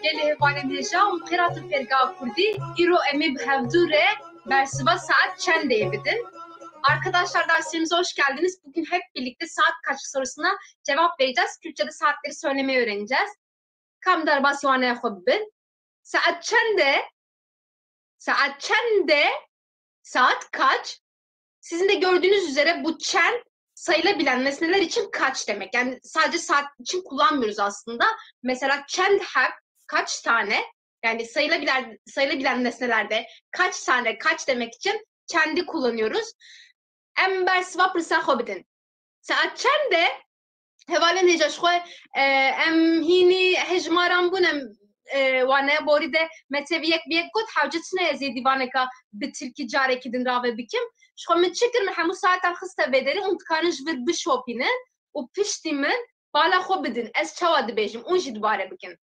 Gelê hevalên û qîratên Fergana Kurdî îro em ê bi hevdûre bersiva saat çendê bidin. Arkadaşlar derslerimize hoş geldiniz. Bugün hep birlikte saat kaç sorusuna cevap vereceğiz. Kürtçe'de saatleri söylemeyi öğreneceğiz. Kam derbas yuvaneye xubbin. Saat çende? Saat çende? Saat kaç? Sizin de gördüğünüz üzere bu çen sayılabilen nesneler için kaç demek. Yani sadece saat için kullanmıyoruz aslında. Mesela çend have kaç tane? Yani sayılabilen nesnelerde kaç tane kaç demek için çendi kullanıyoruz. Em bersiva pirsa xwe bidin. Saat çende? Hevalên hêja ji xwe em hînî hejmaran bûn em wane borî de meteviyek biyek got hewce çi ne ez ê dîvaneka bi tirkî carekî din rave bikim. Ji xwe min çi kir min hemû saetan xiste vê derê û dikarin ji vir bişopînin û piştî min bala xwe bidin. Ez çawa dibêjim û jî dibare bikin.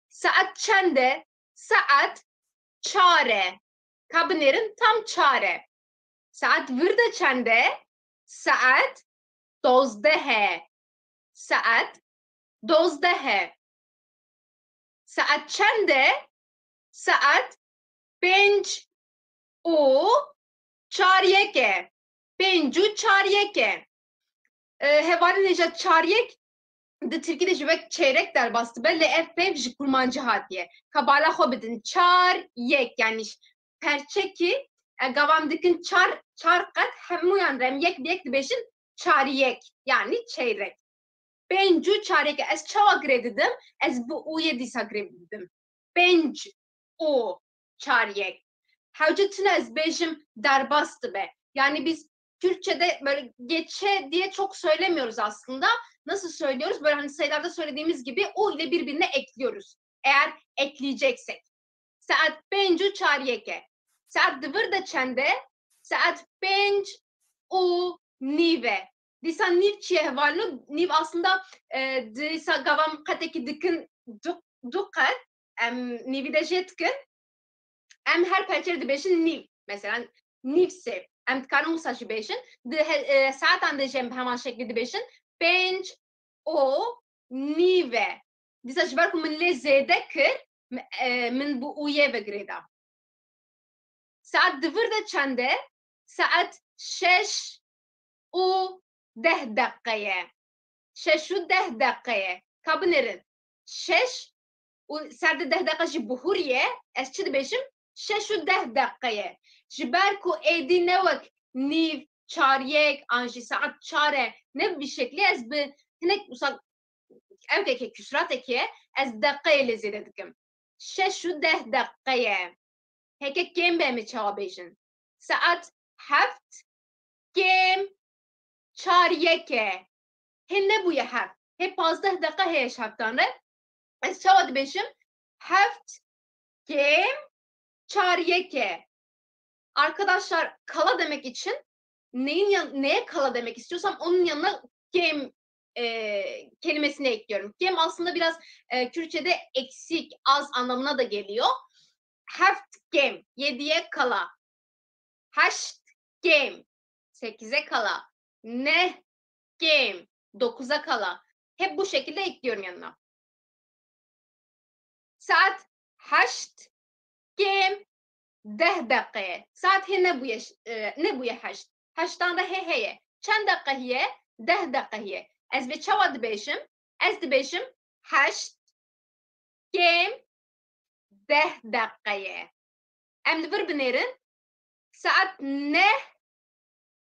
Saat çende? Saat çare. Ka binêrin tam çare. Saat vir de çende? Saat dozdehe. Saat dozdehe. Saat çende? Saat penc û çaryeke. Pencu çaryeke. Hevalên hêja çaryek di Tirkî de ji wek çeyrek derbastı be lê ev pêv ji kurmancı hatiye. Ka bala xwe bidin. Çaryek yani perçekî gavam dikin çar qet hemûyan re em yek bi yek dibêjin çaryek yani çeyrek. Pencu çaryeke. Ez çawa girê didim? Ez bi ûyê dîsa girê didim. Penc û çaryek. Hewce tune ez bêjim derbastı be. Yani biz Türkçe'de böyle geçe diye çok söylemiyoruz aslında. Nasıl söylüyoruz? Böyle hani sayılarda söylediğimiz gibi u ile birbirine ekliyoruz. Eğer ekleyeceksek. Saat pencu çaryeke. Saat dıvır da çende. Saat penc û nive. Dîsa niv çiye hevalû. Niv aslında dîsa gavam qetekî dikin du qet. Em nivî de jê dikin. Em her perçerê dibêjin niv. Mesela niv sev. Em dikarin wisa jî bêjin. Di saetan de jî em bi heman şeklî dibêjin. Penc û nîve. Dîsa ji ber ku min lê zêde kir, min bi ûyê vegirê da. Saat dıvır da çende? Saat şeş û deh deqeye. Şeş û deh deqeye. Ka binêrin. Şeş û serde deh deqa jî bihûriye. Ez çi dibêjim? Şeş û deh deqeye. Ji ber ku êdî ne wek nîv, çaryek, an jî saat çare ne bir şeklî ez bi hinek wisa evdeke küsratekê ez deqeyê lê zêde dikim. Şeş û deh deqeye. Heke kêm be em ê çawa bêjin? Saat heft kêm çaryeke. Hin nebûye heft. Hê pazdeh deqa heye ji heftan re. Ez çawa dibêjim? Heft kêm çaryeke. Arkadaşlar kala demek için neye kala demek istiyorsam onun yanına kêm kelimesini ekliyorum. Kêm aslında biraz Kürtçe'de eksik, az anlamına da geliyor. Heft kêm, 7'ye kala. Haşt kêm, 8'e kala. Neh kêm, 9'a kala. Hep bu şekilde ekliyorum yanına. Saat haşt kêm deh deqeye. Saat he ne buye haşt. Haştan da he heye. Çend deqa hiye? Deh deqa hiye. Ez ve çawa dibêjim? Ez dibêjim haşt kêm deh deqeye. Em li vir binêrin. Saat neh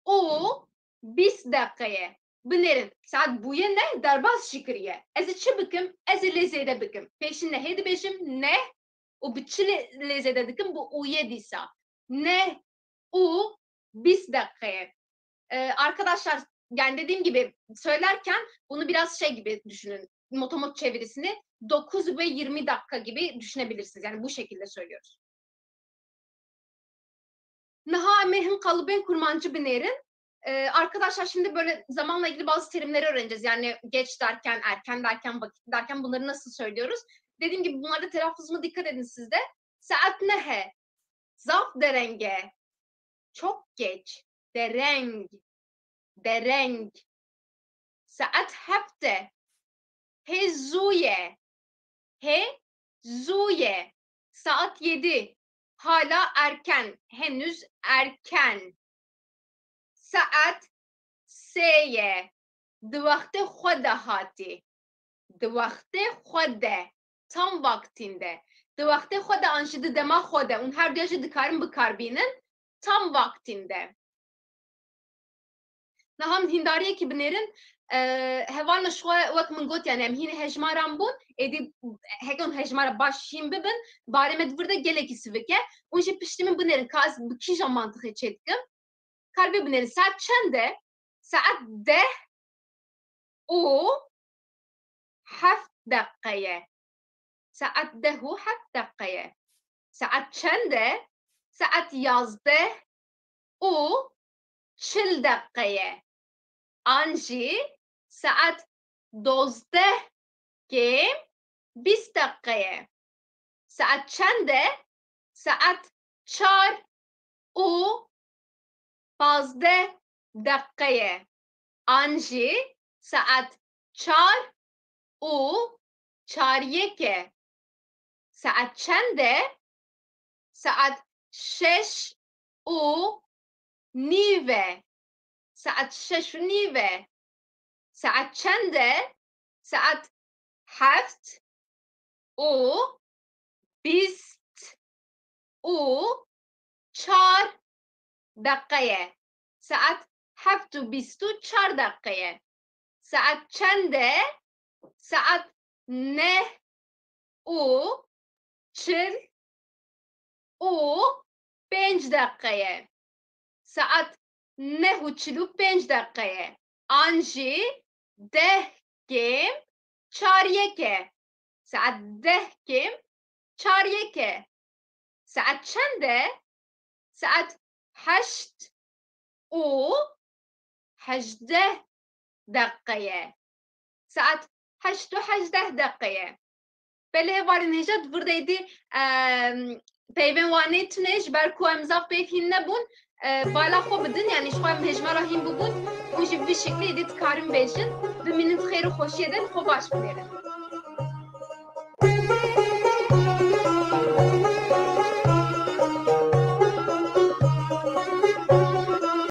û bîst deqeye. Binêrin. Saat bûye neh derbas jî kiriye. Ez ê çi bikim? Ez ê lê zêde bikim. Pêşîn nehê dibêjim neh û bi çi lê zêde dikim? Bu ûyê dîsa. Neh û bîst deqeye. Arkadaşlar yani dediğim gibi söylerken bunu biraz şey gibi düşünün. Motomot çevirisini 9 ve 20 dakika gibi düşünebilirsiniz. Yani bu şekilde söylüyoruz. Niha mehin kalıbên kurmancı binêrin. Arkadaşlar şimdi böyle zamanla ilgili bazı terimleri öğreneceğiz. Yani geç derken, erken derken, vakit derken bunları nasıl söylüyoruz? Dediğim gibi bunlarda telaffuzuma dikkat edin siz de. Saat nehe. Zaf derenge. Çok geç. Dereng. Dereng. Saat hefte. Hezuye. Hezuye. Saat 7. Hala erken. Henüz erken. Saat seye. Di vakti xwede hati. Di vakti xwede. Tam vaktinde. Di vakti xwede an jî di dema xwede. Un her duya jî dikarin bikarbînin. Tam vaktinde. Naham hindariyekî binêrin hevalna şwe wek min got yani em hîn hejmaran bûn êdî hegon hejmara baş hîn bibin barê me vir de gelekî sivik e û jî piştî min binêrin ka ez bi kîja mantıqê çê dikim kar vê binêrin saet çend e saet 10 û 7 deqe ye saet 10 û 7 deqe ye saet çend e saet 11 û 40 deqe ye an jî saet 12 kêm 20 deqe ye saet çend e saet 4 û 15 deqe ye an jî saet 4 û 4 e saet çend e saet 6 û nîv e saet 6 û nîv e saet çend e saet 7 û 20 û 4 deqe ye saet 7 û 20 û 4 deqe ye saet çend e saet 9 û 40 û 5 deqe ye saet 9 û 40 û 5 deqe ye an jî 10 kêm 4 e saet 10 kêm 4 e saet çend e saet 8 û 18 deqe ye saet 8 û 18 deqe ye belê hevalên hêja divir de êdî peyvên wanê tune ji ber ku em zav peyv hîn nebûn bala xwe bidin yanî ji xwe em hejmara hîn bibûn û ji vî şeklê êdî dikarin bêjin bimînin xêr û xweşiyê de xwe baş binêrin